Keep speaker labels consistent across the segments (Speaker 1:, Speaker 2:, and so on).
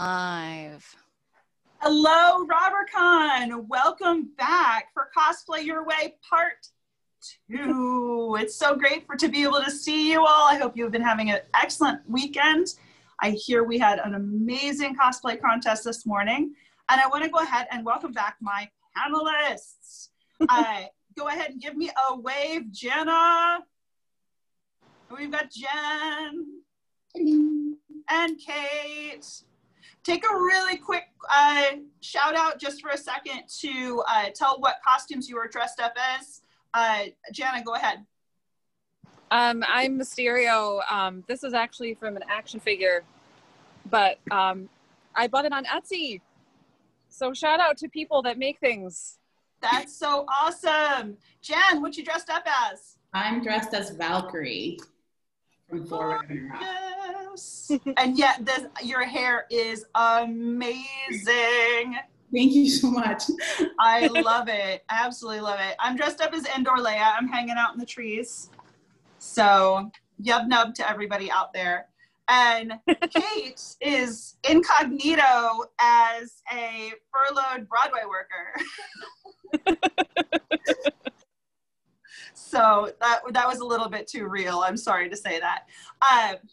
Speaker 1: Live.
Speaker 2: Hello, RobberCon. Welcome back for Cosplay Your Way Part 2. It's so great to be able to see you all. I hope you've been having an excellent weekend. I hear we had an amazing cosplay contest this morning. And I want to go ahead and welcome back my panelists. Go ahead and give me a wave, Jana. We've got Jenn and Cate. Take a really quick shout out just for a second to tell what costumes you were dressed up as. Jana, go ahead.
Speaker 3: I'm Mysterio. This is actually from an action figure, but I bought it on Etsy. So shout out to people that make things.
Speaker 2: That's so awesome. Jenn, what you dressed up as?
Speaker 4: I'm dressed as Valkyrie from Thor Ragnarok.
Speaker 2: Yes. And yet your hair is amazing.
Speaker 4: Thank you so much.
Speaker 2: I love it. Absolutely love it. I'm dressed up as Endor Leia. I'm hanging out in the trees. So yub nub to everybody out there. And Cate is incognito as a furloughed Broadway worker. So that was a little bit too real. I'm sorry to say that.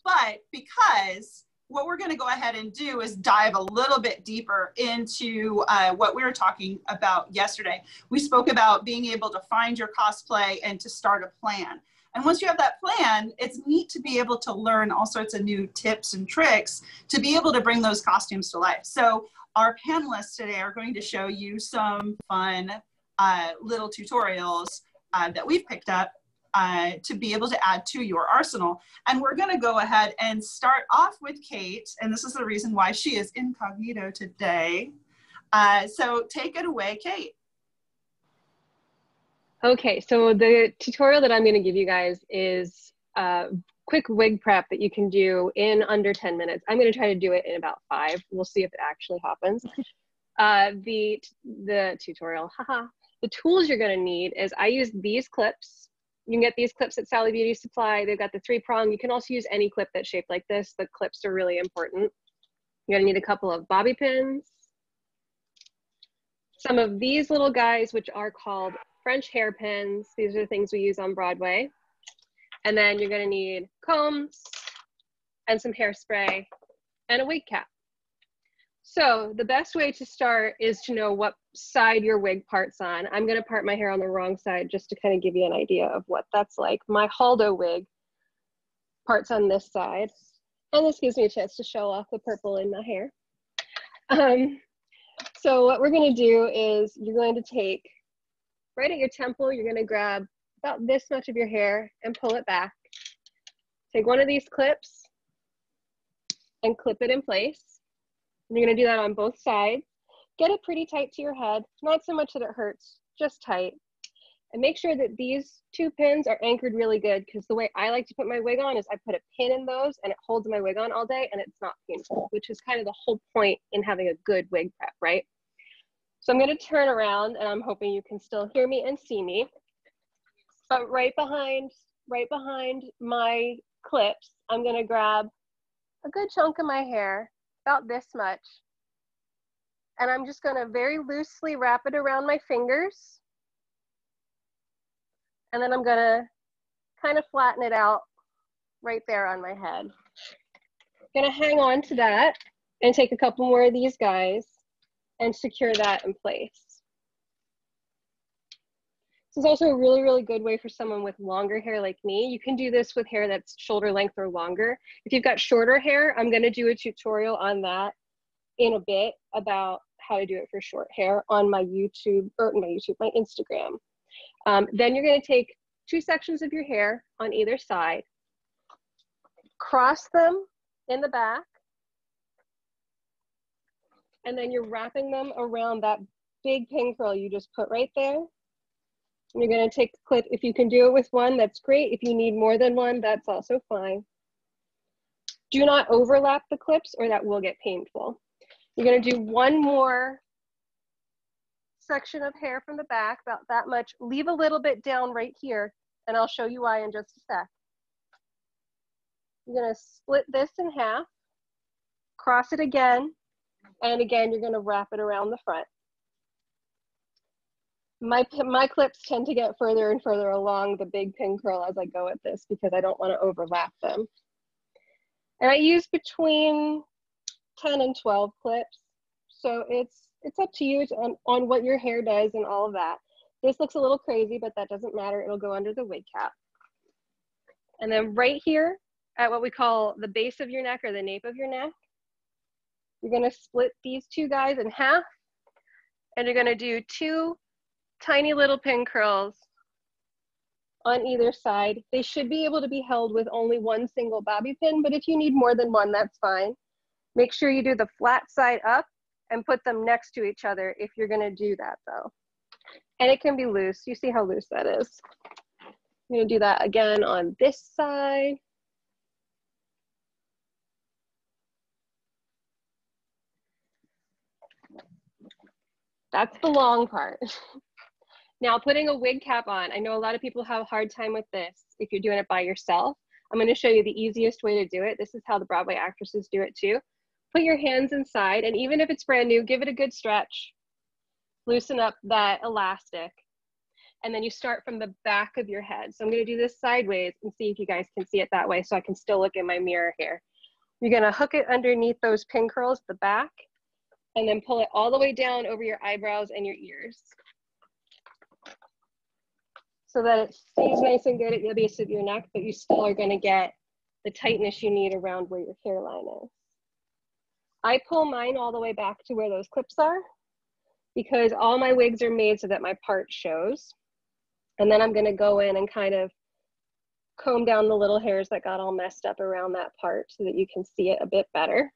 Speaker 2: But because what we're going to go ahead and do is dive a little bit deeper into what we were talking about yesterday. We spoke about being able to find your cosplay and to start a plan. And once you have that plan, it's neat to be able to learn all sorts of new tips and tricks to be able to bring those costumes to life. So our panelists today are going to show you some fun little tutorials that we've picked up to be able to add to your arsenal. And we're going to go ahead and start off with Cate, and this is the reason why she is incognito today. So take it away, Cate.
Speaker 5: Okay, so the tutorial that I'm going to give you guys is a quick wig prep that you can do in under 10 minutes. I'm going to try to do it in about 5. We'll see if it actually happens. The tutorial, haha. The tools you're going to need is I use these clips. You can get these clips at Sally Beauty Supply. They've got the 3-prong. You can also use any clip that's shaped like this. The clips are really important. You're going to need a couple of bobby pins. Some of these little guys, which are called French hairpins. These are the things we use on Broadway. And then you're going to need combs and some hairspray and a wig cap. So the best way to start is to know what side your wig part's on. I'm going to part my hair on the wrong side just to kind of give you an idea of what that's like. My Haldo wig part's on this side. And this gives me a chance to show off the purple in my hair. So what we're going to do is you're going to take, right at your temple, you're going to grab about this much of your hair and pull it back. Take one of these clips and clip it in place. And you're going to do that on both sides. Get it pretty tight to your head, not so much that it hurts, just tight. And make sure that these 2 pins are anchored really good, because the way I like to put my wig on is I put a pin in those and it holds my wig on all day and it's not painful, which is kind of the whole point in having a good wig prep, right? So I'm going to turn around and I'm hoping you can still hear me and see me. But right behind my clips, I'm going to grab a good chunk of my hair, about this much. And I'm just going to very loosely wrap it around my fingers. And then I'm going to kind of flatten it out right there on my head. I'm going to hang on to that and take a couple more of these guys and secure that in place. This is also a really, really good way for someone with longer hair like me. You can do this with hair that's shoulder length or longer. If you've got shorter hair, I'm going to do a tutorial on that in a bit about how to do it for short hair on my YouTube, or my Instagram. Then you're going to take 2 sections of your hair on either side, cross them in the back, and then you're wrapping them around that big pin curl you just put right there. And you're going to take the clip. If you can do it with 1, that's great. If you need more than 1, that's also fine. Do not overlap the clips or that will get painful. You're going to do 1 more section of hair from the back, about that much. Leave a little bit down right here, and I'll show you why in just a sec. You're going to split this in half, cross it again, And again, you're gonna wrap it around the front. My clips tend to get further and further along the big pin curl as I go at this because I don't want to overlap them. And I use between 10 and 12 clips. So it's up to you on what your hair does and all of that. This looks a little crazy, but that doesn't matter. It'll go under the wig cap. And then right here at what we call the base of your neck or the nape of your neck, you're gonna split these two guys in half and you're gonna do 2 tiny little pin curls on either side. They should be able to be held with only one single bobby pin, but if you need more than one, that's fine. Make sure you do the flat side up and put them next to each other if you're gonna do that though. And it can be loose. You see how loose that is. I'm gonna do that again on this side. That's the long part. Now putting a wig cap on, I know a lot of people have a hard time with this if you're doing it by yourself. I'm going to show you the easiest way to do it. This is how the Broadway actresses do it too. Put your hands inside, and even if it's brand new, give it a good stretch. Loosen up that elastic. And then you start from the back of your head. So I'm going to do this sideways and see if you guys can see it that way so I can still look in my mirror here. You're going to hook it underneath those pin curls at the back and then pull it all the way down over your eyebrows and your ears, so that it stays nice and good at the base of your neck, but you still are going to get the tightness you need around where your hairline is. I pull mine all the way back to where those clips are because all my wigs are made so that my part shows. And then I'm going to go in and kind of comb down the little hairs that got all messed up around that part so that you can see it a bit better.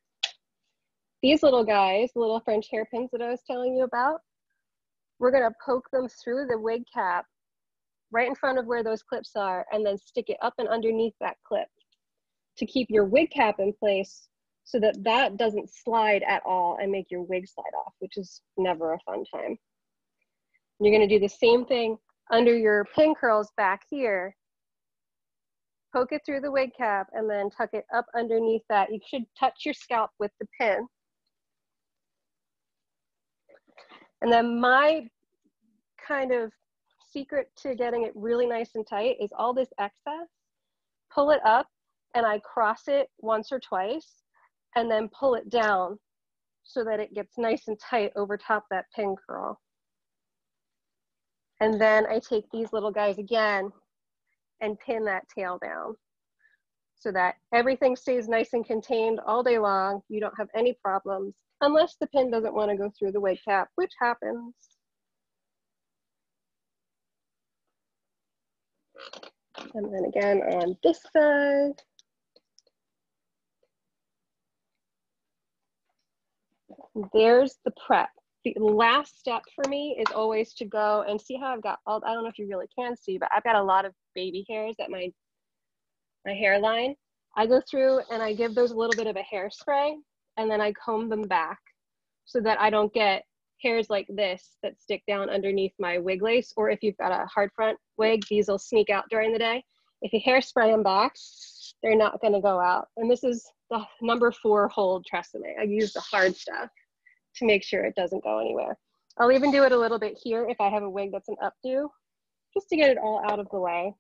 Speaker 5: These little guys, the little French hairpins that I was telling you about, we're going to poke them through the wig cap right in front of where those clips are, and then stick it up and underneath that clip to keep your wig cap in place so that that doesn't slide at all and make your wig slide off, which is never a fun time. You're going to do the same thing under your pin curls back here. Poke it through the wig cap and then tuck it up underneath that. You should touch your scalp with the pin. And then my kind of secret to getting it really nice and tight is all this excess, pull it up and I cross it once or twice and then pull it down so that it gets nice and tight over top that pin curl. And then I take these little guys again and pin that tail down so that everything stays nice and contained all day long. You don't have any problems unless the pin doesn't want to go through the wig cap, which happens. And then again on this side. There's the prep. The last step for me is always to go and see how I've got all, I don't know if you really can see, but I've got a lot of baby hairs at my hairline. I go through and I give those a little bit of a hairspray and then I comb them back so that I don't get hairs like this that stick down underneath my wig lace, or if you've got a hard front wig, these will sneak out during the day. If you hairspray them back, they're not going to go out. And this is the #4 hold tresemme. I use the hard stuff to make sure it doesn't go anywhere. I'll even do it a little bit here if I have a wig that's an updo, just to get it all out of the way.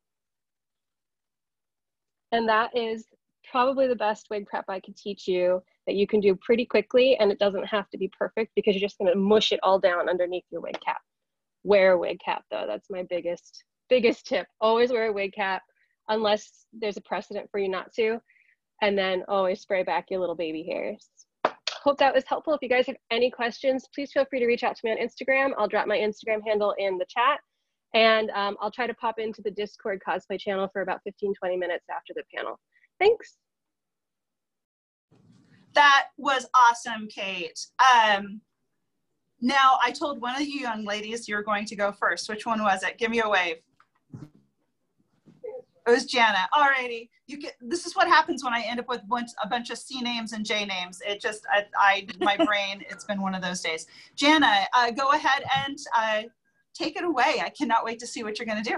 Speaker 5: And that is probably the best wig prep I could teach you that you can do pretty quickly, and it doesn't have to be perfect because you're just going to mush it all down underneath your wig cap. Wear a wig cap though. That's my biggest tip. Always wear a wig cap unless there's a precedent for you not to, and then always spray back your little baby hairs. Hope that was helpful. If you guys have any questions, please feel free to reach out to me on Instagram. I'll drop my Instagram handle in the chat, and I'll try to pop into the Discord cosplay channel for about 15-20 minutes after the panel. Thanks.
Speaker 2: That was awesome, Cate. Now, I told one of you young ladies you were going to go first. Which one was it? Give me a wave. It was Jana. Alrighty. This is what happens when I end up with a bunch of C names and J names. It just, my brain, it's been one of those days. Jana, go ahead and take it away. I cannot wait to see what you're going to do.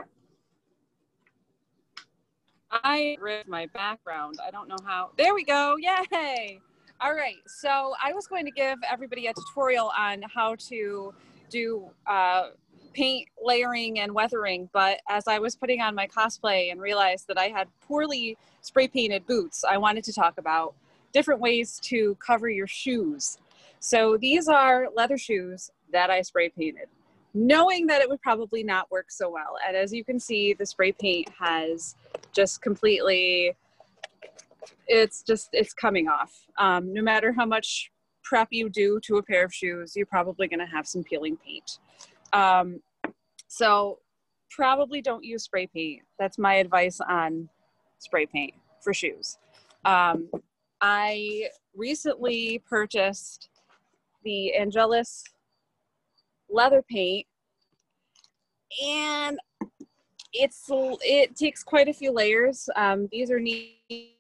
Speaker 3: I ripped my background. I don't know how. There we go. Yay. All right, so I was going to give everybody a tutorial on how to do paint layering and weathering, but as I was putting on my cosplay and realized that I had poorly spray painted boots, I wanted to talk about different ways to cover your shoes. So these are leather shoes that I spray painted, knowing that it would probably not work so well. And as you can see, the spray paint has just completely, it's coming off. No matter how much prep you do to a pair of shoes, you're probably gonna have some peeling paint. So probably don't use spray paint. That's my advice on spray paint for shoes. I recently purchased the Angelus leather paint, and it takes quite a few layers. These are knee-high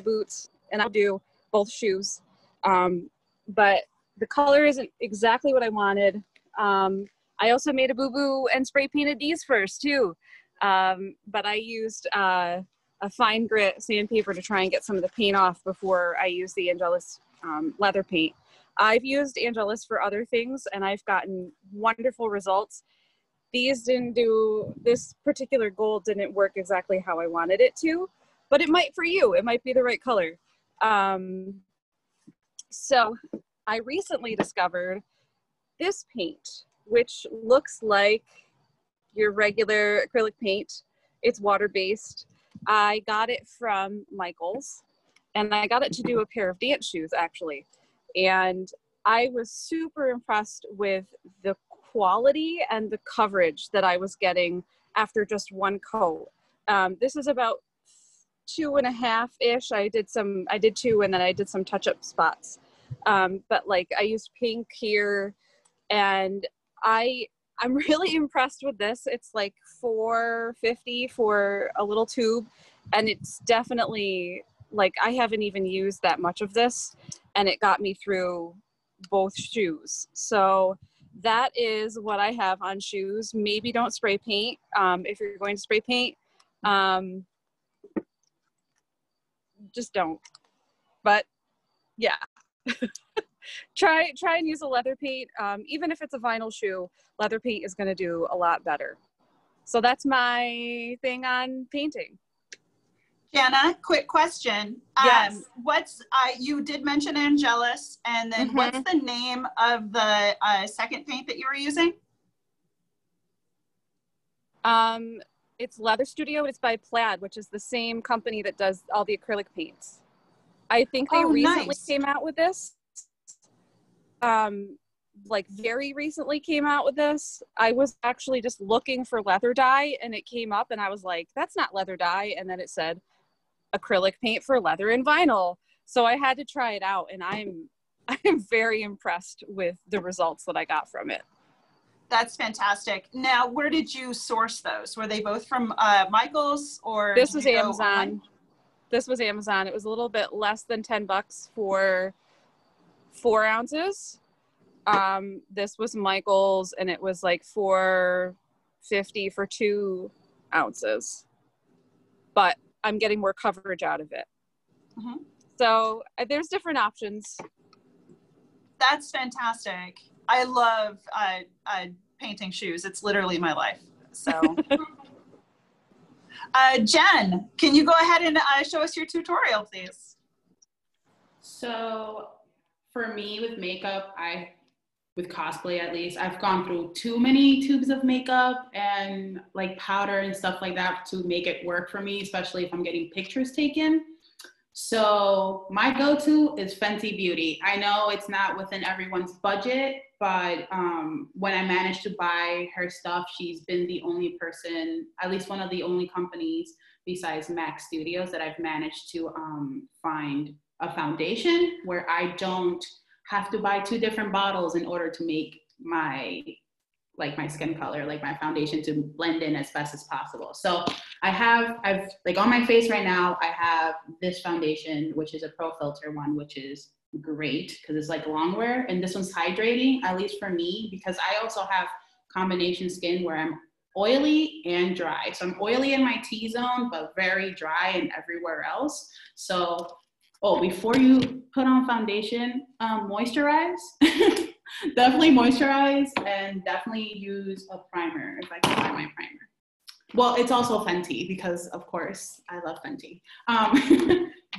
Speaker 3: boots, and I'll do both shoes. But the color isn't exactly what I wanted. I also made a boo-boo and spray painted these first too. But I used a fine grit sandpaper to try and get some of the paint off before I used the Angelus leather paint. I've used Angelus for other things and I've gotten wonderful results. This particular gold didn't work exactly how I wanted it to, but it might for you. It might be the right color. So I recently discovered this paint, which looks like your regular acrylic paint. It's water-based. I got it from Michael's, and I got it to do a pair of dance shoes, actually. And I was super impressed with the quality and the coverage that I was getting after just one coat. This is about 2.5-ish. I did 2, and then I did some touch-up spots. But like I used pink here, and I'm really impressed with this. It's like $4.50 for a little tube, and it's definitely like I haven't even used that much of this, and it got me through both shoes. So that is what I have on shoes. Maybe don't spray paint. If you're going to spray paint, just don't. But yeah. Try and use a leather paint. Even if it's a vinyl shoe, leather paint is going to do a lot better. So that's my thing on painting.
Speaker 2: Jana, quick question.
Speaker 3: Yes.
Speaker 2: You did mention Angelus, and then what's the name of the second paint that you were using?
Speaker 3: It's Leather Studio. It's by Plaid, which is the same company that does all the acrylic paints. I think they recently came out with this. Like very recently came out with this. I was actually just looking for leather dye, and it came up, and I was like, that's not leather dye. And then it said acrylic paint for leather and vinyl. So I had to try it out, and I'm very impressed with the results that I got from it.
Speaker 2: That's fantastic. Now, where did you source those? Were they both from Michael's, or
Speaker 3: this was Amazon? This was Amazon. It was a little bit less than $10 for 4 ounces. This was Michael's, and it was like $4.50 for 2 ounces. But I'm getting more coverage out of it. So there's different options.
Speaker 2: That's fantastic. I love painting shoes. It's literally my life. So, Jenn, can you go ahead and show us your tutorial, please?
Speaker 4: So for me with makeup, with cosplay at least, I've gone through too many tubes of makeup and like powder and stuff like that to make it work for me, especially if I'm getting pictures taken. So my go-to is Fenty Beauty. I know it's not within everyone's budget, but when I managed to buy her stuff, she's been the only person, at least one of the only companies besides MAC Studios that I've managed to find a foundation where I don't have to buy 2 different bottles in order to make my skin color, like my foundation, to blend in as best as possible. So I've like on my face right now, I have this foundation, which is a Pro Filter one, which is great because it's like long wear, and this one's hydrating, at least for me, because I also have combination skin where I'm oily and dry. So I'm oily in my T-zone, but very dry and everywhere else. So Oh, before you put on foundation, moisturize. Definitely moisturize, and definitely use a primer if I can find my primer. Well, it's also Fenty because, of course, I love Fenty.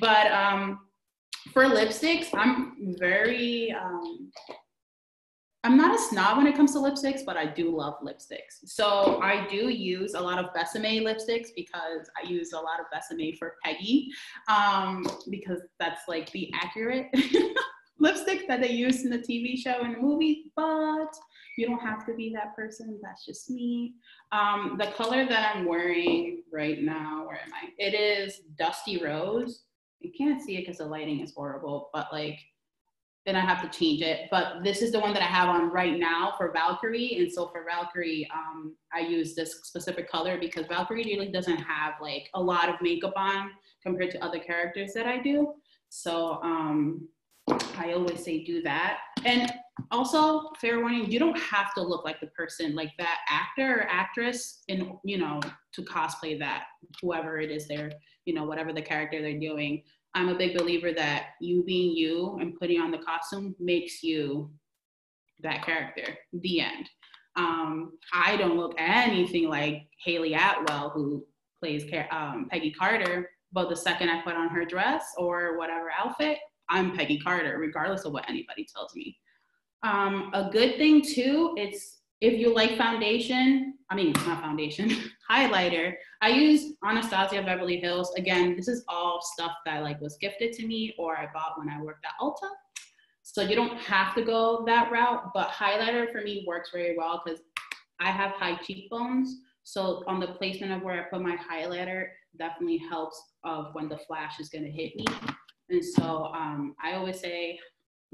Speaker 4: But for lipsticks, I'm not a snob when it comes to lipsticks, but I do love lipsticks. So I do use a lot of Besame lipsticks because I use a lot of Besame for Peggy, because that's like the accurate lipstick that they use in the TV show and the movie, but you don't have to be that person. That's just me. The color that I'm wearing right now, where am I? It is Dusty Rose. You can't see it because the lighting is horrible, but like, then I have to change it. But this is the one that I have on right now for Valkyrie. And so for Valkyrie, I use this specific color because Valkyrie really doesn't have like a lot of makeup on compared to other characters that I do. So I always say do that. And also, fair warning, you don't have to look like the person, like that actor or actress in, you know, to cosplay that, whoever it is they're, you know, whatever the character they're doing. I'm a big believer that you being you and putting on the costume makes you that character, the end. I don't look anything like Haley Atwell, who plays Peggy Carter, but the second I put on her dress or whatever outfit, I'm Peggy Carter, regardless of what anybody tells me. A good thing too, it's if you like foundation, I mean, not foundation, highlighter, I use Anastasia Beverly Hills. Again, this is all stuff that like was gifted to me or I bought when I worked at Ulta. So you don't have to go that route, but highlighter for me works very well because I have high cheekbones. So on the placement of where I put my highlighter definitely helps of when the flash is gonna hit me. And so I always say,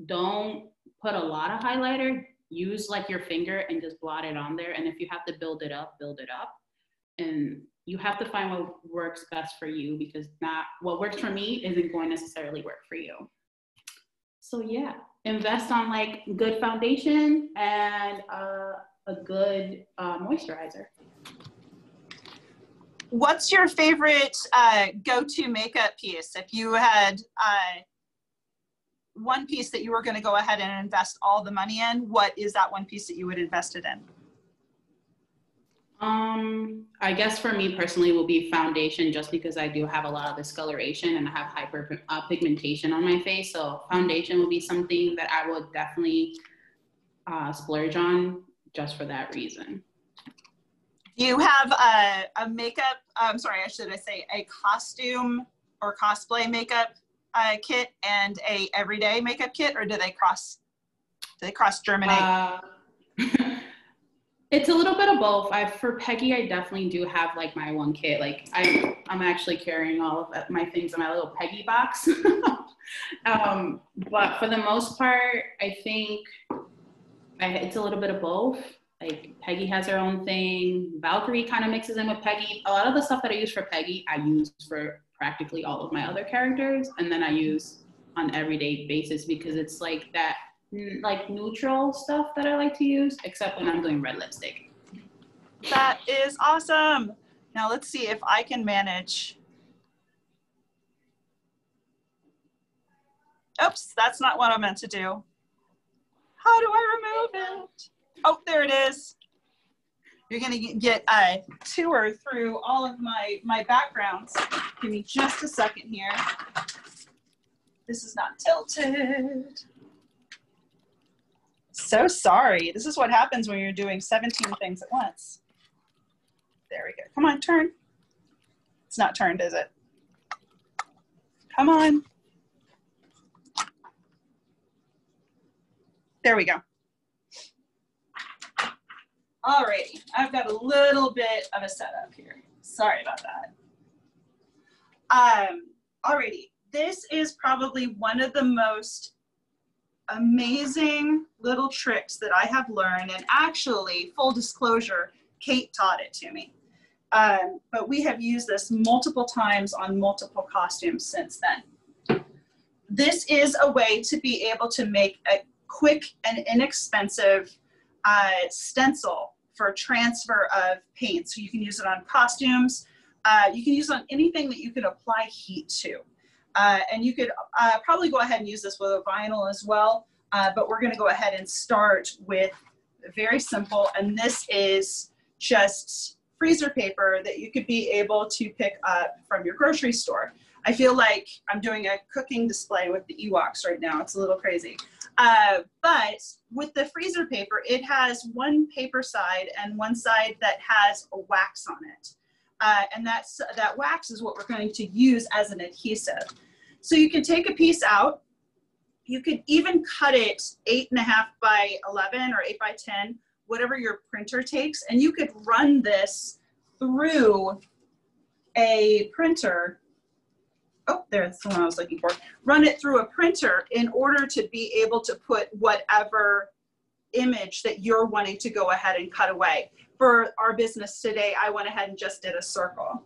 Speaker 4: don't put a lot of highlighter, use like your finger and just blot it on there. And if you have to build it up. And you have to find what works best for you because not what works for me isn't going to necessarily work for you. So yeah, invest on like good foundation and a good moisturizer.
Speaker 2: What's your favorite go-to makeup piece? If you had one piece that you were going to go ahead and invest all the money in, what is that one piece that you would invest it in?
Speaker 4: I guess for me personally will be foundation, just because I do have a lot of discoloration and I have hyper pigmentation on my face. So foundation would be something that I would definitely splurge on just for that reason.
Speaker 2: Do you have a makeup, should I say a costume or cosplay makeup kit and a everyday makeup kit, or do they cross germinate?
Speaker 4: It's a little bit of both. For Peggy, I definitely do have like my one kit. Like I'm actually carrying all of my things in my little Peggy box. But for the most part, I think it's a little bit of both. Like Peggy has her own thing. Valkyrie kind of mixes in with Peggy. A lot of the stuff that I use for Peggy, I use for practically all of my other characters. And then I use on everyday basis because it's like that like neutral stuff that I like to use, except when I'm doing red lipstick.
Speaker 2: That is awesome. Now let's see if I can manage. Oops, that's not what I meant to do. How do I remove it? Oh, there it is. You're gonna get a tour through all of my backgrounds. Give me just a second here. This is not tilted. So sorry. This is what happens when you're doing 17 things at once. There we go. Come on, turn. It's not turned, is it? Come on. There we go. Alrighty, I've got a little bit of a setup here. Sorry about that. Alrighty, this is probably one of the most amazing little tricks that I have learned, and actually, full disclosure, Cate taught it to me. But we have used this multiple times on multiple costumes since then. This is a way to be able to make a quick and inexpensive stencil for transfer of paint. So you can use it on costumes. You can use it on anything that you can apply heat to. And you could probably go ahead and use this with a vinyl as well, but we're gonna go ahead and start with very simple, and this is just freezer paper that you could be able to pick up from your grocery store. I feel like I'm doing a cooking display with the Ewoks right now. It's a little crazy. But with the freezer paper, it has one paper side and one side that has a wax on it. And that wax is what we're going to use as an adhesive. So you can take a piece out. You could even cut it 8.5 by 11 or 8 by 10, whatever your printer takes, and you could run this through a printer. Oh, there's the one I was looking for. Run it through a printer in order to be able to put whatever image that you're wanting to go ahead and cut away. For our business today, I went ahead and just did a circle.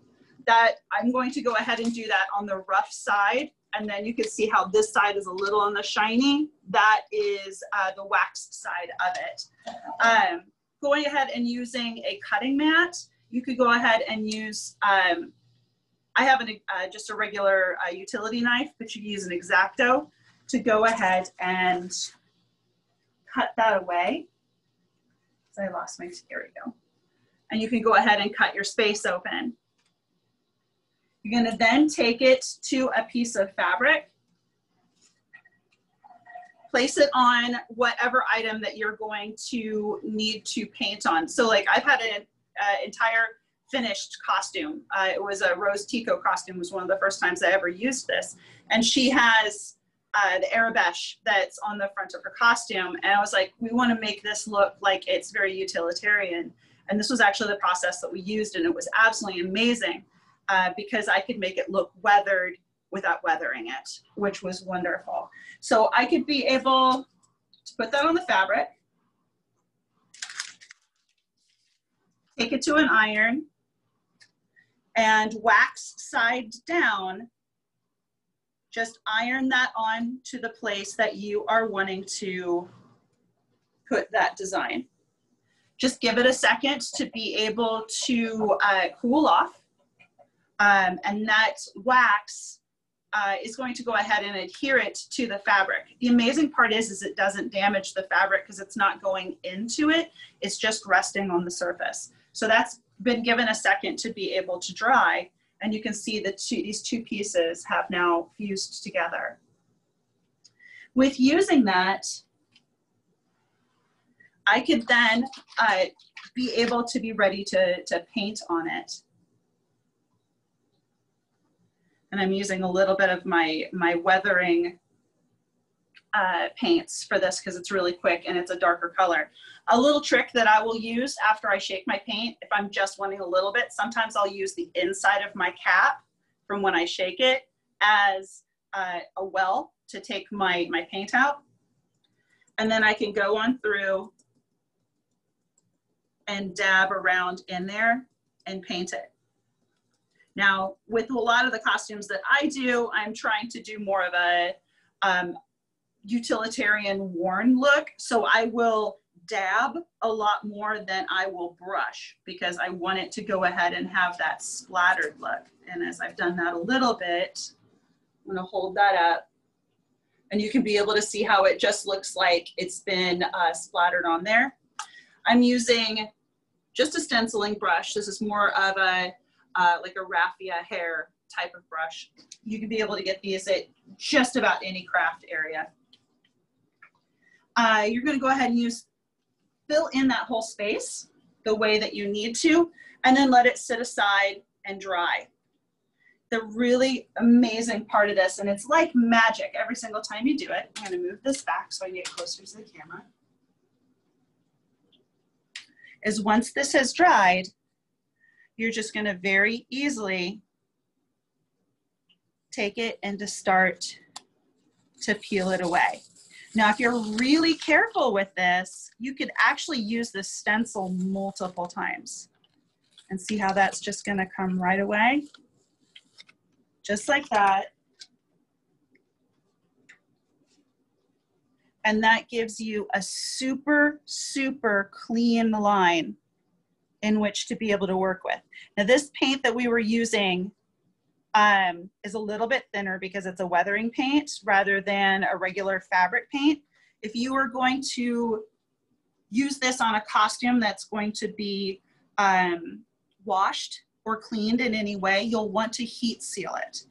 Speaker 2: That I'm going to go ahead and do that on the rough side, and then you can see how this side is a little on the shiny. That is the wax side of it. Going ahead and using a cutting mat, you could go ahead and use, I have just a regular utility knife, but you can use an X-Acto to go ahead and cut that away. So I lost my, here we go. And you can go ahead and cut your space open. You're gonna then take it to a piece of fabric, place it on whatever item that you're going to need to paint on. So like I've had an entire finished costume. It was a Rose Tico costume. It was one of the first times I ever used this. And she has the Arabesh that's on the front of her costume. And I was like, we want to make this look like it's very utilitarian. And this was actually the process that we used, and it was absolutely amazing because I could make it look weathered without weathering it, which was wonderful. So I could be able to put that on the fabric, take it to an iron, and wax side down, just iron that on to the place that you are wanting to put that design. Just give it a second to be able to cool off. And that wax is going to go ahead and adhere it to the fabric. The amazing part is it doesn't damage the fabric because it's not going into it. It's just resting on the surface. So that's been given a second to be able to dry. And you can see that these two pieces have now fused together. With using that, I could then be able to be ready to paint on it. And I'm using a little bit of my weathering paints for this because it's really quick and it's a darker color. A little trick that I will use after I shake my paint, if I'm just wanting a little bit, sometimes I'll use the inside of my cap from when I shake it as a well to take my paint out. And then I can go on through and dab around in there and paint it. Now, with a lot of the costumes that I do, I'm trying to do more of a utilitarian worn look. So I will dab a lot more than I will brush because I want it to go ahead and have that splattered look. And as I've done that a little bit, I'm gonna hold that up. And you can be able to see how it just looks like it's been splattered on there. I'm using just a stenciling brush. This is more of a like a raffia hair type of brush. You can be able to get these at just about any craft area. You're going to go ahead and fill in that whole space the way that you need to, and then let it sit aside and dry. The really amazing part of this, and it's like magic every single time you do it. I'm going to move this back so I can get closer to the camera. Is once this has dried, you're just going to very easily take it and just start to peel it away. Now, if you're really careful with this, you could actually use this stencil multiple times and see how that's just going to come right away. Just like that. And that gives you a super, super clean line in which to be able to work with. Now this paint that we were using is a little bit thinner because it's a weathering paint rather than a regular fabric paint. If you are going to use this on a costume that's going to be washed or cleaned in any way, you'll want to heat seal it.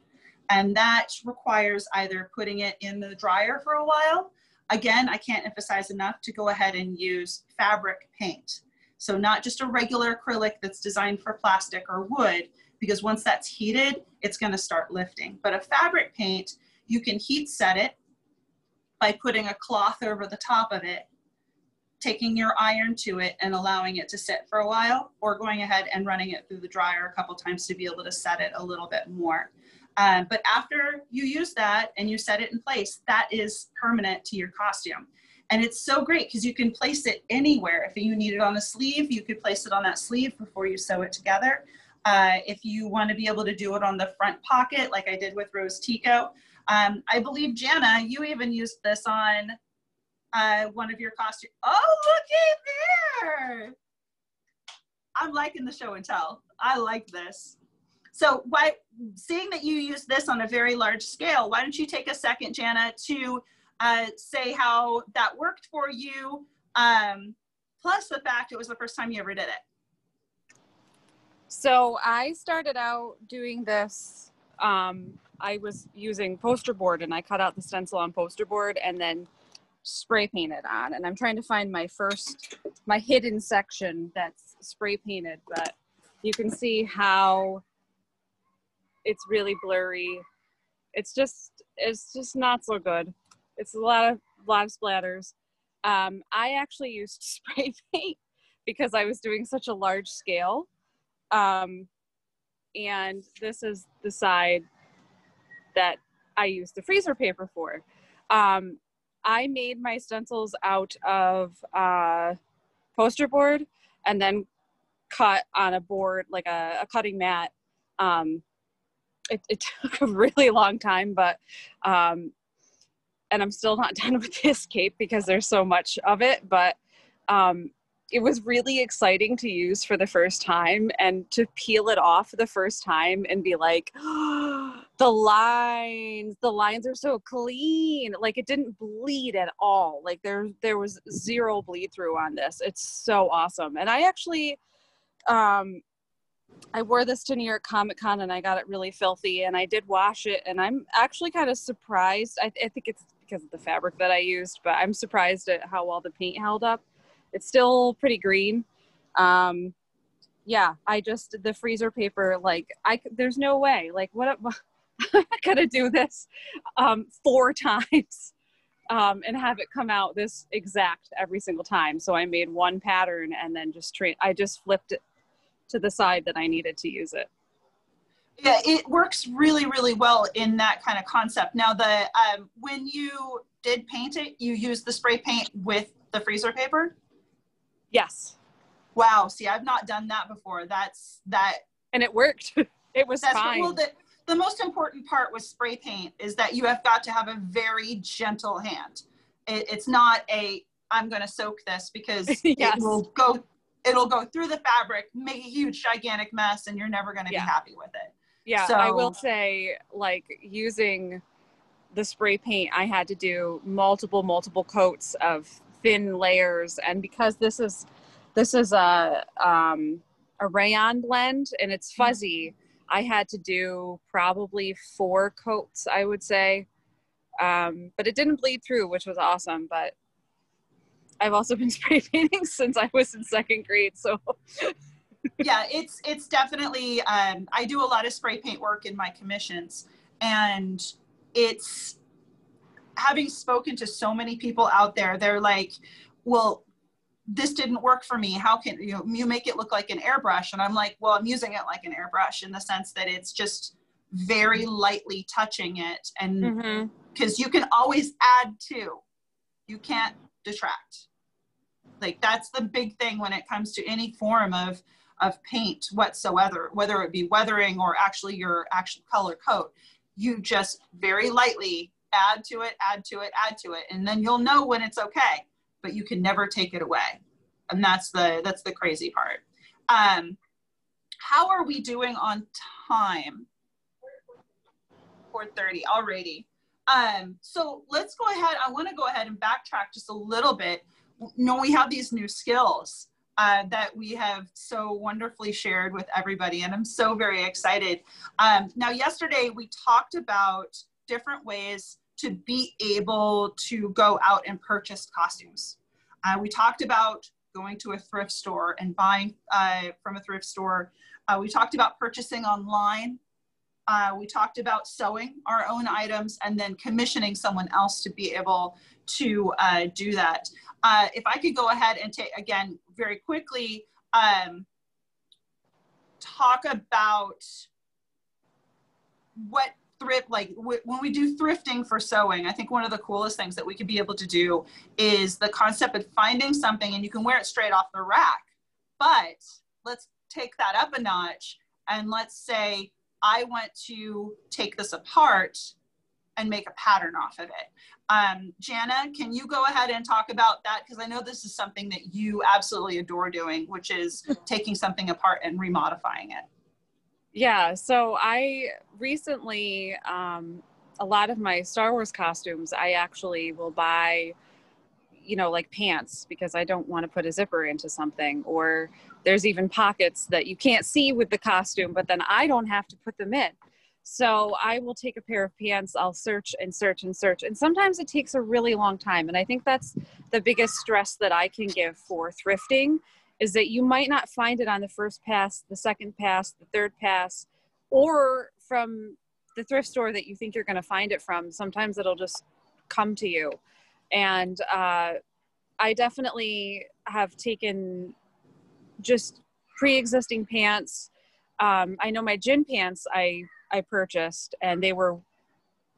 Speaker 2: And that requires either putting it in the dryer for a while. Again, I can't emphasize enough to go ahead and use fabric paint. So not just a regular acrylic that's designed for plastic or wood, because once that's heated, it's going to start lifting. But a fabric paint, you can heat set it by putting a cloth over the top of it, taking your iron to it and allowing it to sit for a while, or going ahead and running it through the dryer a couple times to be able to set it a little bit more. But after you use that and you set it in place, that is permanent to your costume. And it's so great because you can place it anywhere. If you need it on a sleeve, you could place it on that sleeve before you sew it together. If you want to be able to do it on the front pocket, like I did with Rose Tico. I believe, Jana, you even used this on one of your costumes. Oh, look at there. I'm liking the show and tell. I like this. So seeing that you use this on a very large scale, why don't you take a second, Jana, to say how that worked for you, plus the fact it was the first time you ever did it.
Speaker 3: So I started out doing this, I was using poster board, and I cut out the stencil on poster board and then spray painted on. And I'm trying to find my hidden section that's spray painted, but you can see how it's really blurry. It's just not so good. It's a lot of splatters. I actually used spray paint because I was doing such a large scale. And this is the side that I used the freezer paper for. I made my stencils out of poster board and then cut on a board, like a cutting mat. It took a really long time, but and I'm still not done with this cape because there's so much of it, but it was really exciting to use for the first time and to peel it off the first time and be like, oh, the lines are so clean. Like, it didn't bleed at all. Like there was zero bleed through on this. It's so awesome. And I actually, I wore this to New York Comic Con and I got it really filthy, and I did wash it, and I'm actually kind of surprised. I think it's because of the fabric that I used, but I'm surprised at how well the paint held up. It's still pretty green. Yeah, the freezer paper, like there's no way, like what I gotta do this 4 times and have it come out this exact every single time. So I made one pattern and then I just flipped it to the side that I needed to use it.
Speaker 2: Yeah, it works really, really well in that kind of concept. Now, when you did paint it, you used the spray paint with the freezer paper?
Speaker 3: Yes.
Speaker 2: Wow. See, I've not done that before.
Speaker 3: And it worked. It was fine.
Speaker 2: Well, the most important part with spray paint is that you have got to have a very gentle hand. It's not I'm going to soak this, because
Speaker 3: yes.
Speaker 2: it'll go through the fabric, make a huge, gigantic mess, and you're never going to be happy with it.
Speaker 3: Yeah,
Speaker 2: so,
Speaker 3: I will say, like, using the spray paint, I had to do multiple coats of thin layers, and because this is a rayon blend and it's fuzzy, I had to do probably 4 coats, I would say, but it didn't bleed through, which was awesome. But I've also been spray painting since I was in 2nd grade, so
Speaker 2: yeah, it's definitely I do a lot of spray paint work in my commissions, and it's, having spoken to so many people out there, they're like, well, this didn't work for me. How can you make it look like an airbrush? And I'm like, well, I'm using it like an airbrush in the sense that it's just very lightly touching it. And because you can always add to, you can't detract. Like, that's the big thing when it comes to any form of paint whatsoever, whether it be weathering or actually your actual color coat. You just very lightly add to it, and then you'll know when it's okay, but you can never take it away. And that's the crazy part. How are we doing on time? 4:30 already. So let's go ahead. I want to go ahead and backtrack just a little bit. We have these new skills that we have so wonderfully shared with everybody, and I'm so very excited. Now, yesterday we talked about different ways to be able to go out and purchase costumes. We talked about going to a thrift store and buying from a thrift store. We talked about purchasing online. We talked about sewing our own items and then commissioning someone else to be able to do that. If I could go ahead and take, again, very quickly, talk about what thrift, like when we do thrifting for sewing, I think one of the coolest things that we could be able to do is the concept of finding something, and you can wear it straight off the rack, but let's take that up a notch and let's say, I want to take this apart and make a pattern off of it. Jana, can you go ahead and talk about that? Because I know this is something that you absolutely adore doing, which is taking something apart and remodifying it.
Speaker 3: Yeah, so I recently, a lot of my Star Wars costumes, I actually will buy, you know, like pants, because I don't want to put a zipper into something, or there's even pockets that you can't see with the costume, but then I don't have to put them in. So I will take a pair of pants, I'll search and search and search. And sometimes it takes a really long time. And I think that's the biggest stress that I can give for thrifting, is that you might not find it on the first pass, the second pass, the third pass, or from the thrift store that you think you're going to find it from. Sometimes it'll just come to you. And I definitely have taken just pre-existing pants. I know my gin pants I purchased, and they were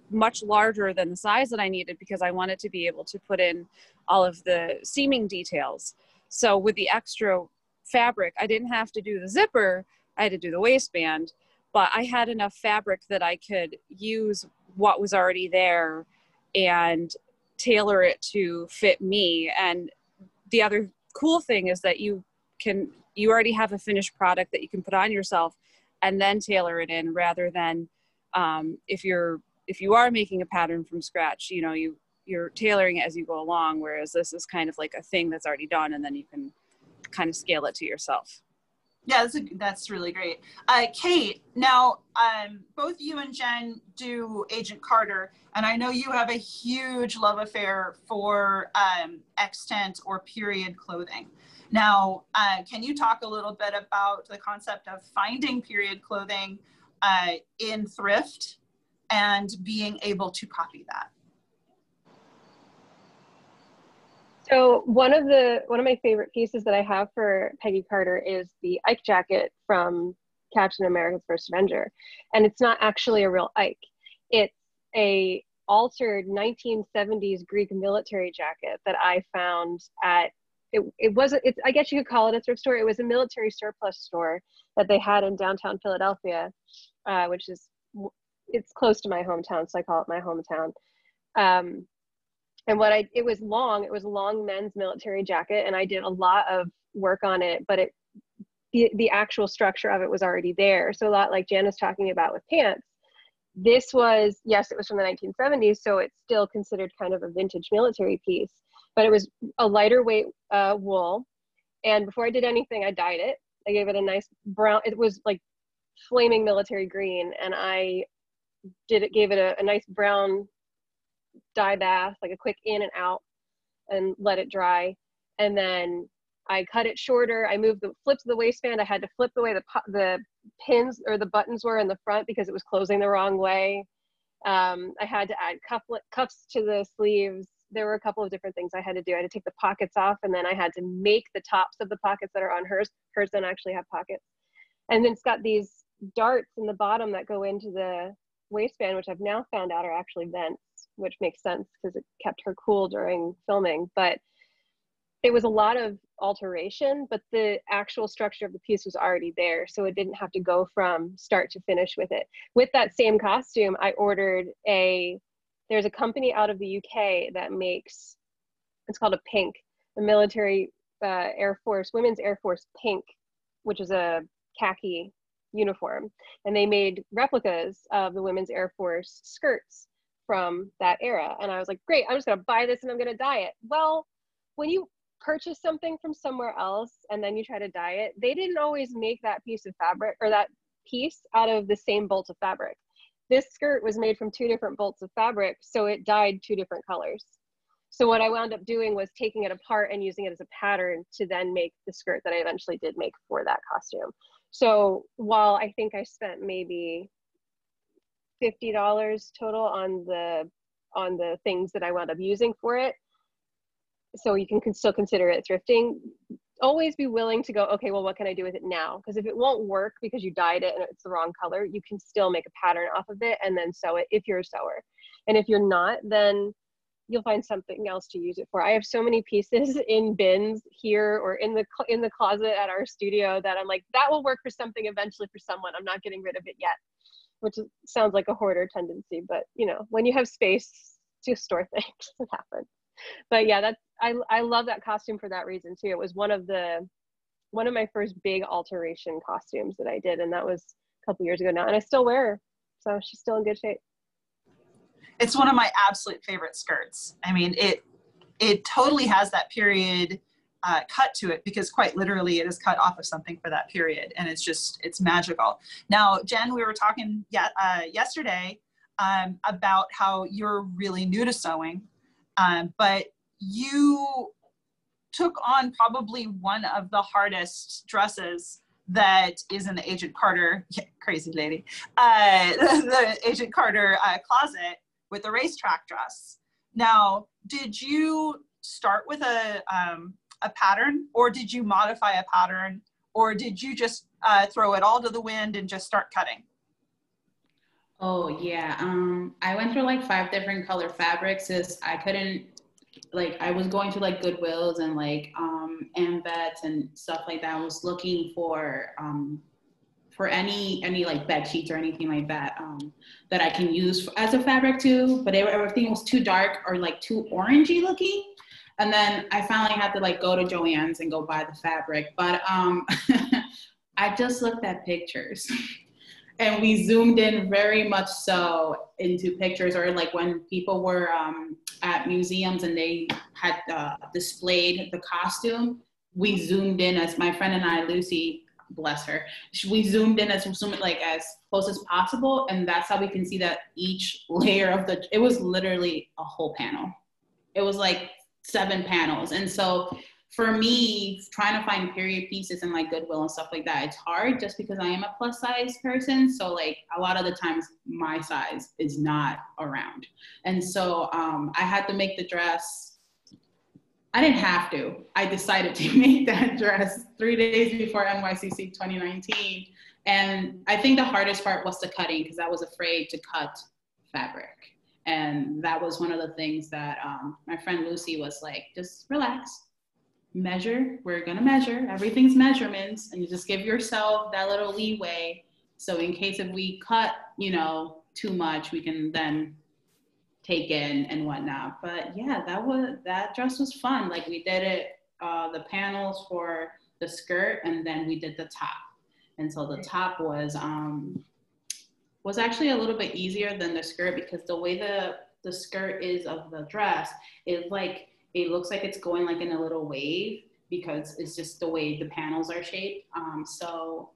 Speaker 3: much larger than the size that I needed because I wanted to be able to put in all of the seaming details. So with the extra fabric, I didn't have to do the zipper, I had to do the waistband, but I had enough fabric that I could use what was already there and tailor it to fit me. And the other cool thing is that you already have a finished product that you can put on yourself and then tailor it in, rather than if you are making a pattern from scratch, you know, you're tailoring it as you go along, whereas this is kind of like a thing that's already done, and then you can kind of scale it to yourself.
Speaker 2: Yeah, that's really great. Cate, now both you and Jenn do Agent Carter, and I know you have a huge love affair for extant or period clothing. Now, can you talk a little bit about the concept of finding period clothing in thrift and being able to copy that?
Speaker 5: So one of my favorite pieces that I have for Peggy Carter is the Ike jacket from Captain America's First Avenger. And it's not actually a real Ike. It's a altered 1970s Greek military jacket that I found at, I guess you could call it a thrift store. It was a military surplus store that they had in downtown Philadelphia, which is, it's close to my hometown, so I call it my hometown. And it was a long men's military jacket, and I did a lot of work on it, but the actual structure of it was already there. So a lot like Jana's talking about with pants, this was, yes, it was from the 1970s, so it's still considered kind of a vintage military piece, but it was a lighter weight wool. And before I did anything, I dyed it. I gave it a nice brown, it was like flaming military green, and I gave it a nice brown dye bath, like a quick in and out, and let it dry. And then I cut it shorter. I moved the flips of the waistband. I had to flip the way the pins or the buttons were in the front because it was closing the wrong way. I had to add cuffs to the sleeves. There were a couple of different things I had to do. I had to take the pockets off, and then I had to make the tops of the pockets that are on hers. Hers don't actually have pockets. And then it's got these darts in the bottom that go into the waistband, which I've now found out are actually vents, which makes sense because it kept her cool during filming. But it was a lot of alteration, but the actual structure of the piece was already there, so it didn't have to go from start to finish with it. With that same costume, I ordered there's a company out of the UK that makes, it's called a pink, the military Air Force, Women's Air Force pink, which is a khaki uniform, and they made replicas of the Women's Air Force skirts from that era. And I was like, great, I'm just gonna buy this and I'm gonna dye it. Well, when you purchase something from somewhere else and then you try to dye it, they didn't always make that piece of fabric or that piece out of the same bolt of fabric. This skirt was made from 2 different bolts of fabric, so it dyed 2 different colors. So what I wound up doing was taking it apart and using it as a pattern to then make the skirt that I eventually did make for that costume. So while I think I spent maybe $50 total on the things that I wound up using for it, so you can still consider it thrifting, always be willing to go, okay, well, what can I do with it now? Because if it won't work because you dyed it and it's the wrong color, you can still make a pattern off of it and then sew it if you're a sewer. And if you're not, then you'll find something else to use it for. I have so many pieces in bins here or in the closet at our studio that I'm like, that will work for something eventually for someone. I'm not getting rid of it yet, which sounds like a hoarder tendency, but you know, when you have space to store things, it happens. But yeah, I love that costume for that reason too. It was one of my first big alteration costumes that I did, and that was a couple years ago now, and I still wear her, so she's still in good shape.
Speaker 2: It's one of my absolute favorite skirts. I mean, it totally has that period cut to it, because quite literally it is cut off of something for that period, and it's magical. Now, Jen, we were talking yesterday about how you're really new to sewing, but you took on probably one of the hardest dresses that is in the Agent Carter, crazy lady, the Agent Carter closet, with the racetrack dress. Now, did you start with a pattern, or did you modify a pattern, or did you just throw it all to the wind and just start cutting?
Speaker 4: Oh yeah, I went through like 5 different color fabrics, as I couldn't, like, I was going to like Goodwills and like Ambets and stuff like that. I was looking for any like bed sheets or anything like that that I can use as a fabric too, but everything was too dark or like too orangey looking. And then I finally had to like go to Joann's and go buy the fabric. But I just looked at pictures and we zoomed in very much so into pictures, or like when people were at museums and they had displayed the costume, we zoomed in, as my friend and I, Lucy, bless her, we zoomed in as close as possible, and that's how we can see that each layer of it was literally a whole panel. It was like 7 panels. And so for me, trying to find period pieces in like Goodwill and stuff like that, it's hard just because I am a plus size person. So like a lot of the times my size is not around. And so I had to make the dress. I didn't have to. I decided to make that dress 3 days before NYCC 2019. And I think the hardest part was the cutting, because I was afraid to cut fabric. And that was one of the things that my friend Lucy was like, just relax, measure. We're gonna measure. Everything's measurements, and you just give yourself that little leeway. So in case if we cut, you know, too much, we can then take in and whatnot. But yeah, that dress was fun. Like we did it, the panels for the skirt, and then we did the top. And so the top was actually a little bit easier than the skirt, because the way the skirt is of the dress is like, it looks like it's going like in a little wave, because it's just the way the panels are shaped. So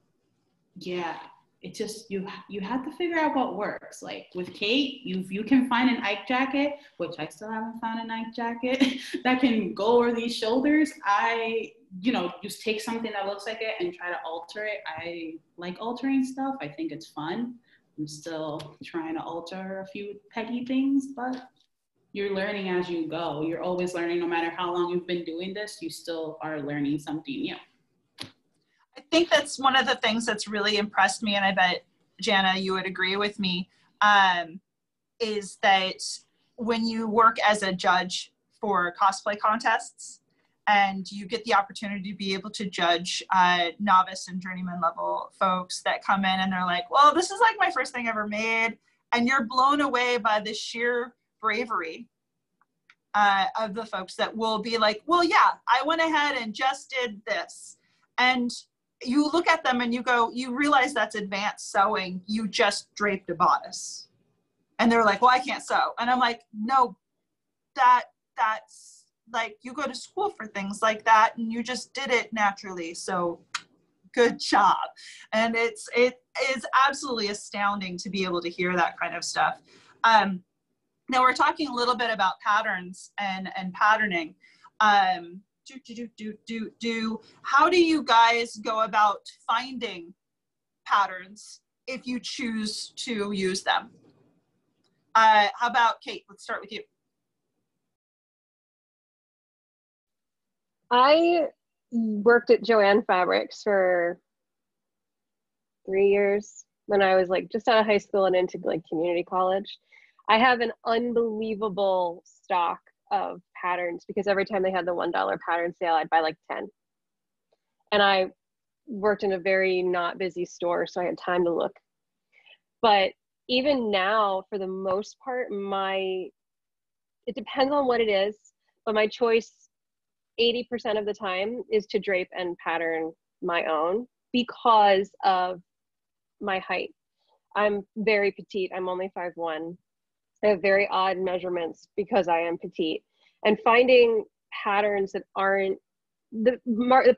Speaker 4: yeah, it just, you have to figure out what works. Like with Cate, you can find an Ike jacket, which I still haven't found an Ike jacket that can go over these shoulders. Just take something that looks like it and try to alter it. I like altering stuff. I think it's fun. I'm still trying to alter a few petty things, but you're learning as you go. You're always learning. No matter how long you've been doing this, you still are learning something new.
Speaker 2: I think that's one of the things that's really impressed me, and I bet, Jana, you would agree with me, is that when you work as a judge for cosplay contests, and you get the opportunity to be able to judge novice and journeyman level folks that come in and they're like, well, this is like my first thing ever made, and you're blown away by the sheer bravery of the folks that will be like, well, yeah, I went ahead and just did this. And you look at them and you go, you realize that's advanced sewing. You just draped a bodice. And they're like, well, I can't sew. And I'm like, no, that's like, you go to school for things like that and you just did it naturally. So good job. And it is absolutely astounding to be able to hear that kind of stuff. Now we're talking a little bit about patterns and patterning. How do you guys go about finding patterns if you choose to use them? How about Kate? Let's start with you.
Speaker 5: I worked at Joann Fabrics for 3 years when I was like just out of high school and into like community college. I have an unbelievable stock of patterns because every time they had the $1 pattern sale, I'd buy like 10. And I worked in a very not busy store, so I had time to look. But even now, for the most part, it depends on what it is, but my choice 80% of the time is to drape and pattern my own because of my height. I'm very petite. I'm only 5'1". I have very odd measurements because I am petite. And finding patterns that aren't, the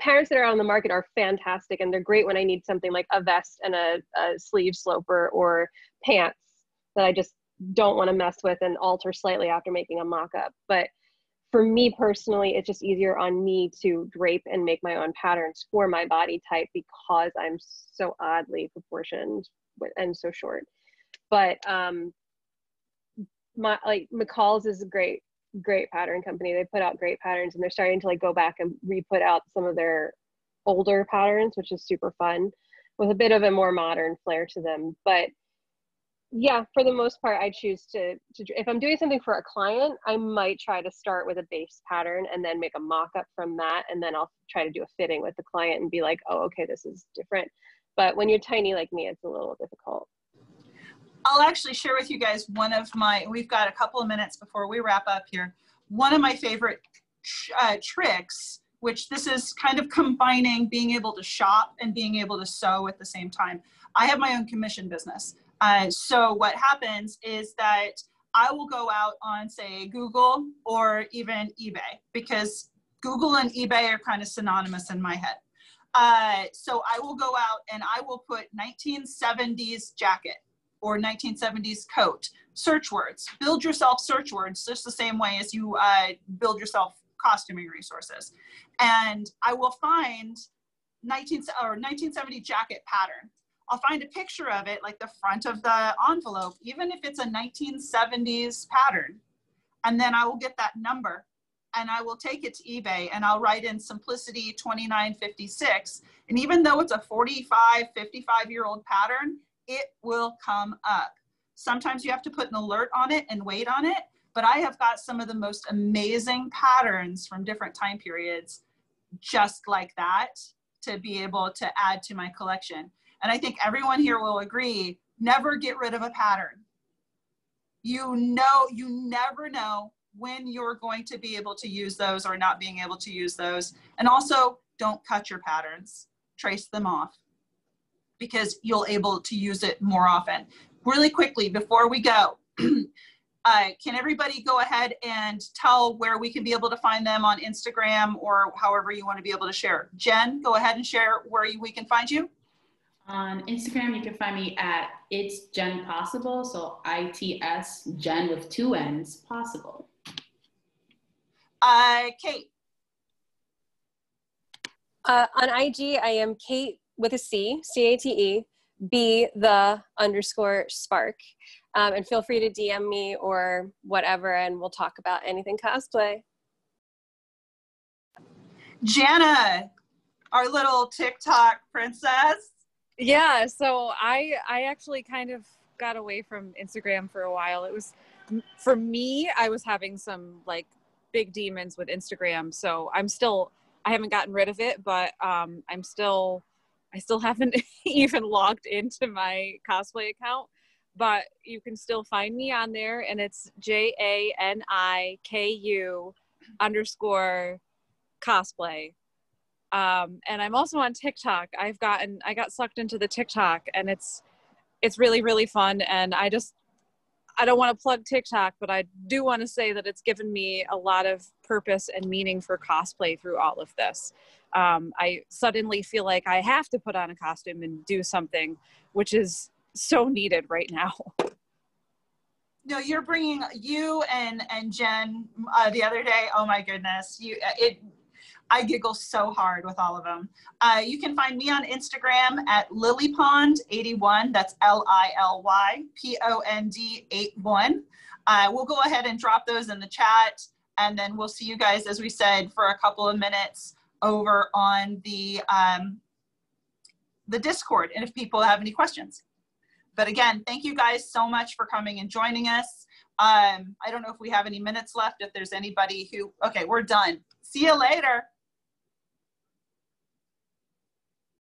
Speaker 5: patterns that are on the market are fantastic, and they're great when I need something like a vest and a sleeve sloper or pants that I just don't want to mess with and alter slightly after making a mock-up. But for me personally, it's just easier on me to drape and make my own patterns for my body type because I'm so oddly proportioned and so short. But McCall's is a great pattern company. They put out great patterns, and they're starting to like go back and re-put out some of their older patterns, which is super fun with a bit of a more modern flair to them. But yeah, for the most part, I choose to if I'm doing something for a client, I might try to start with a base pattern and then make a mock-up from that, and then I'll try to do a fitting with the client and be like, oh, okay, this is different. But when you're tiny like me, it's a little difficult.
Speaker 2: I'll actually share with you guys we've got a couple of minutes before we wrap up here. One of my favorite tricks, which this is kind of combining being able to shop and being able to sew at the same time. I have my own commission business. So what happens is that I will go out on, say, Google or even eBay, because Google and eBay are kind of synonymous in my head. So I will go out and I will put 1970s jacket or 1970s coat, search words, build yourself search words, just the same way as you build yourself costuming resources. And I will find 1970 jacket pattern. I'll find a picture of it, like the front of the envelope, even if it's a 1970s pattern. And then I will get that number and I will take it to eBay and I'll write in simplicity 2956. And even though it's a 45, 55-year-old pattern, it will come up. Sometimes you have to put an alert on it and wait on it, but I have got some of the most amazing patterns from different time periods just like that to be able to add to my collection. And I think everyone here will agree, never get rid of a pattern. You never know when you're going to be able to use those or not being able to use those. And also, don't cut your patterns. Trace them off, because you'll able to use it more often. Really quickly, before we go, can everybody go ahead and tell where we can be able to find them on Instagram or however you want to be able to share? Jen, go ahead and share where we can find you.
Speaker 4: On Instagram, you can find me at It's Jenn Possible. So ITS Jenn with 2 N's possible.
Speaker 2: Kate.
Speaker 5: On IG, I am Kate with a C, C-A-T-E, _spark. And feel free to DM me or whatever, and we'll talk about anything cosplay.
Speaker 2: Jana, our little TikTok princess.
Speaker 3: Yeah, so I actually kind of got away from Instagram for a while. It was, for me, I was having some like big demons with Instagram. So I haven't gotten rid of it, but I still haven't even logged into my cosplay account. But you can still find me on there, and it's JANIKU _cosplay. And I'm also on TikTok. I got sucked into the TikTok, and it's really, really fun. And I don't want to plug TikTok, but I do want to say that it's given me a lot of purpose and meaning for cosplay through all of this. I suddenly feel like I have to put on a costume and do something, which is so needed right now.
Speaker 2: No, you're bringing, you and Jenn the other day, oh my goodness, I giggle so hard with all of them. You can find me on Instagram at lilypond81. That's LILYPOND81. We'll go ahead and drop those in the chat, and then we'll see you guys, as we said, for a couple of minutes over on the Discord, and if people have any questions. But again, thank you guys so much for coming and joining us. I don't know if we have any minutes left, if there's anybody who, okay, we're done. See you later.